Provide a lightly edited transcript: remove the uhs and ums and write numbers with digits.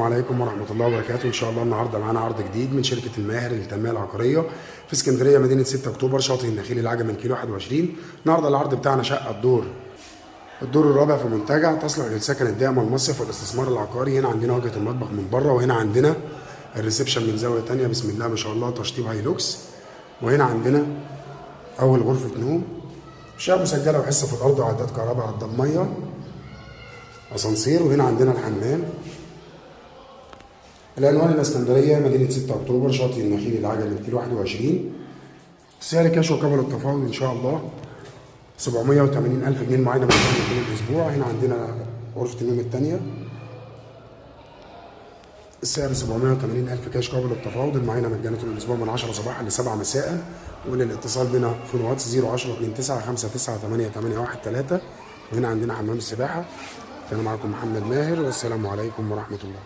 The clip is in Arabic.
عليكم ورحمة الله وبركاته. إن شاء الله النهاردة معانا عرض جديد من شركة الماهر للتنمية العقارية في اسكندرية مدينة 6 أكتوبر شاطئ النخيل العجمي من كيلو 21. النهاردة العرض بتاعنا شقة الدور الرابع في منتجع تصلح للسكن الدائم والمصيف والاستثمار العقاري. هنا عندنا واجهة المطبخ من بره، وهنا عندنا الريسبشن من زاوية تانية. بسم الله ما شاء الله، تشطيب هايلوكس. وهنا عندنا أول غرفة نوم، شقة مسجلة وحصة في الأرض وعداد كهرباء عداد مية، اسانسير. وهنا عندنا الحمام. العنوان الاسكندريه مدينه 6 اكتوبر شاطئ النخيل العجمي من كيلو 21. سعر كاش وقبل التفاوض ان شاء الله 780,000 جنيه معانا مجانا طول الاسبوع. هنا عندنا غرفه النوم الثانيه، السعر 780,000 كاش قبل التفاوض. المعاينه مجانا طول الاسبوع من 10 صباحا ل 7 مساء. وللاتصال بنا في الواتس 010 29 59 8813. وهنا عندنا حمام السباحه. كان معكم محمد ماهر، والسلام عليكم ورحمه الله.